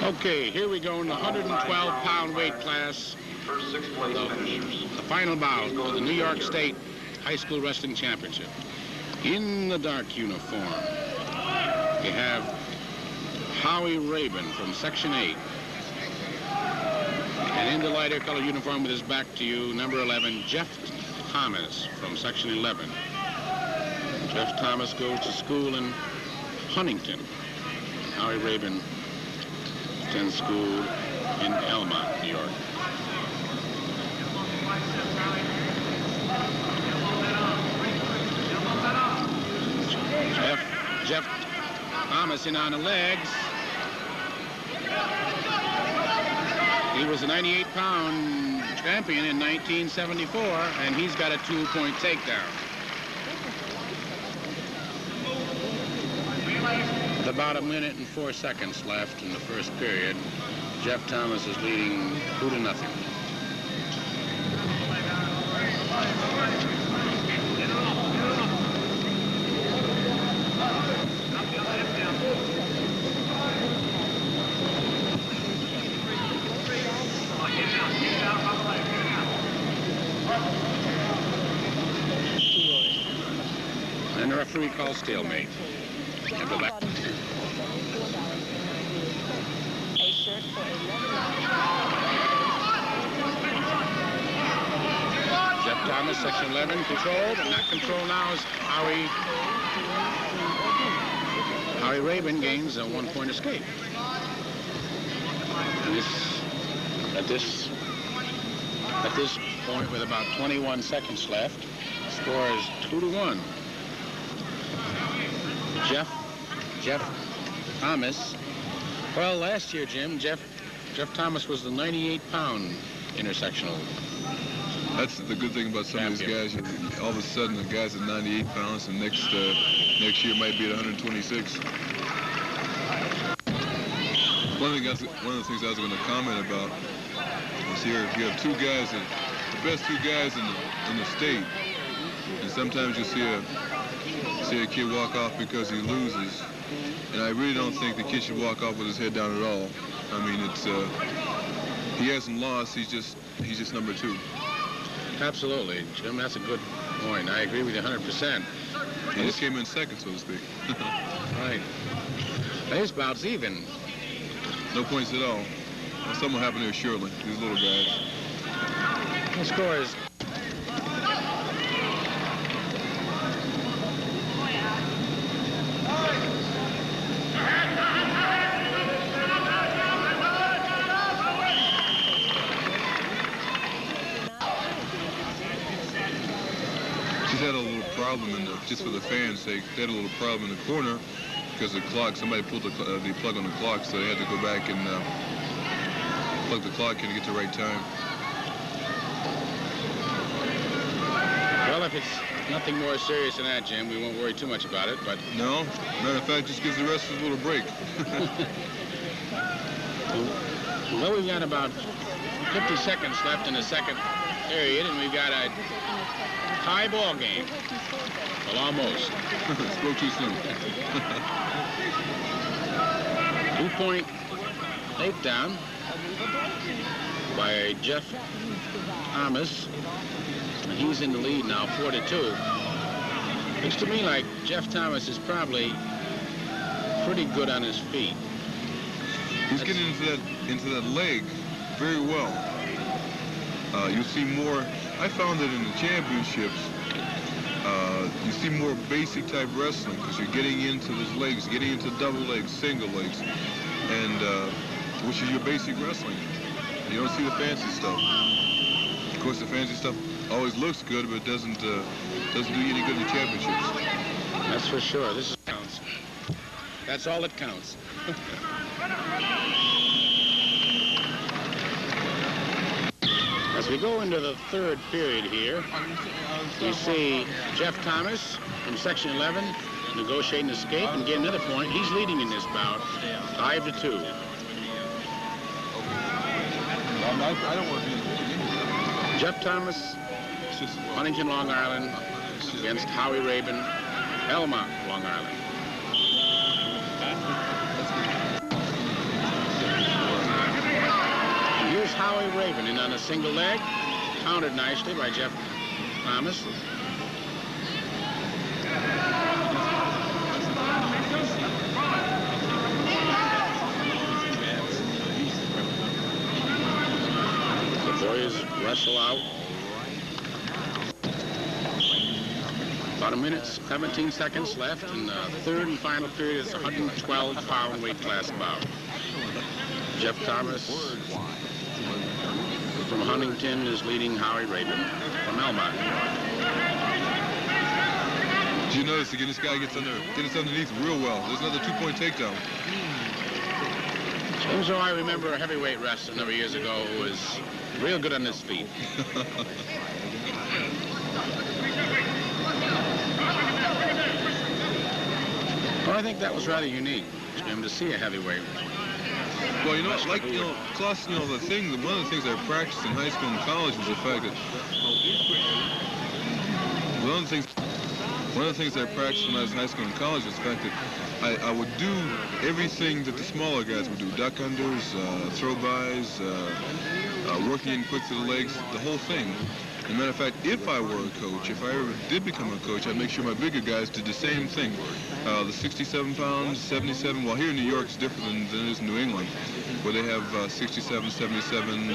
Okay, here we go in the 112-pound weight class. The final bout of the New York State High School Wrestling Championship. In the dark uniform, you have Howie Rabin from Section 8. And in the lighter colored uniform with his back to you, number 11, Jeff Thomas from Section 11. Jeff Thomas goes to school in Huntington. Howie Rabin attends school in Elmont, New York. Jeff Thomas in on the legs. He was a 98-pound champion in 1974, and he's got a 2-point takedown. With about 1 minute and 4 seconds left in the first period, Jeff Thomas is leading 2-0. And the referee calls stalemate. Jeff Thomas, Section 11, controlled, and that control now is Howie Rabin gains a 1-point escape. And at this point, with about 21 seconds left, the score is 2-1. Jeff Thomas. Well, last year, Jim, Jeff Thomas was the 98-pound intersectional. That's the good thing about some of these guys. All of a sudden, the guy's at 98 pounds, and next year might be at 126. One of the things I was going to comment about is here you have two guys, the best two guys in the state, and sometimes you see a kid walk off because he loses, and I really don't think the kid should walk off with his head down at all. I mean, it's he hasn't lost. He's just number 2. Absolutely, Jim. That's a good point. I agree with you 100%. He just came in second, so to speak. Right. This bout's even. No points at all. Well, something will happen here surely. These little guys. The score is. Had a little problem just for the fans' sake. They had a little problem in the corner because the clock. Somebody pulled the plug on the clock, so they had to go back and plug the clock in to get the right time. Well, if it's nothing more serious than that, Jim, we won't worry too much about it. But no, matter of fact, just gives the wrestlers a little break. Well, we've got about 50 seconds left in the second period, and we've got a tie ball game. Well, almost. Spoke too soon. 2-point takedown by Jeff Thomas. And he's in the lead now, 4-2. Looks to me like Jeff Thomas is probably pretty good on his feet. He's getting into that leg very well. You'll see more. I found that in the championships, you see more basic type wrestling because you're getting into those legs, getting into double legs, single legs, and which is your basic wrestling. You don't see the fancy stuff. Of course, the fancy stuff always looks good, but it doesn't do you any good in the championships. That's for sure. This counts. That's all that counts. As we go into the third period here, we see Jeff Thomas from Section 11 negotiating escape and get another point. He's leading in this bout, 5-2. Jeff Thomas, Huntington, Long Island, against Howie Rabin, Elmont, Long Island. and in on a single leg. Countered nicely by Jeff Thomas. The boys wrestle out. About a minute, 17 seconds left in the third and final period. It's a 112-pound weight class bout. Jeff Thomas from Huntington is leading Howie Rabin from Elmont. Do you notice again, this guy gets underneath real well. There's another 2-point takedown. Seems though I remember a heavyweight wrestler a number of years ago who was real good on his feet. Well, I think that was rather unique for him to see a heavyweight. Well, you know, like, you know, Klaus, you know, one of the things I practiced in high school and college was the fact that one of the things I practiced when I was in high school and college was the fact that I would do everything that the smaller guys would do: duck unders, throw-bys, working in quick to the legs, the whole thing. As a matter of fact, if I were a coach, if I ever did become a coach, I'd make sure my bigger guys did the same thing. The 67 pounds, 77, well, here in New York it's different than it is in New England, where they have 67, 77,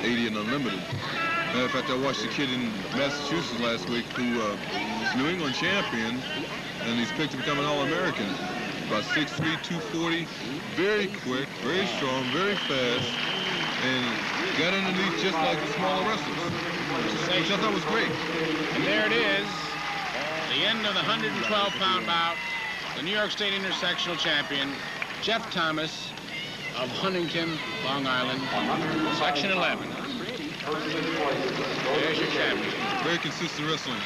80 and unlimited. Matter of fact, I watched a kid in Massachusetts last week who is a New England champion, and he's picked to become an All-American. About 6'3", 240, very quick, very strong, very fast, and got underneath just like the smaller wrestlers, which I thought was great. And there it is, the end of the 112-pound bout. The New York State intersectional champion, Jeff Thomas of Huntington, Long Island, Section 11. There's your champion. Very consistent wrestling.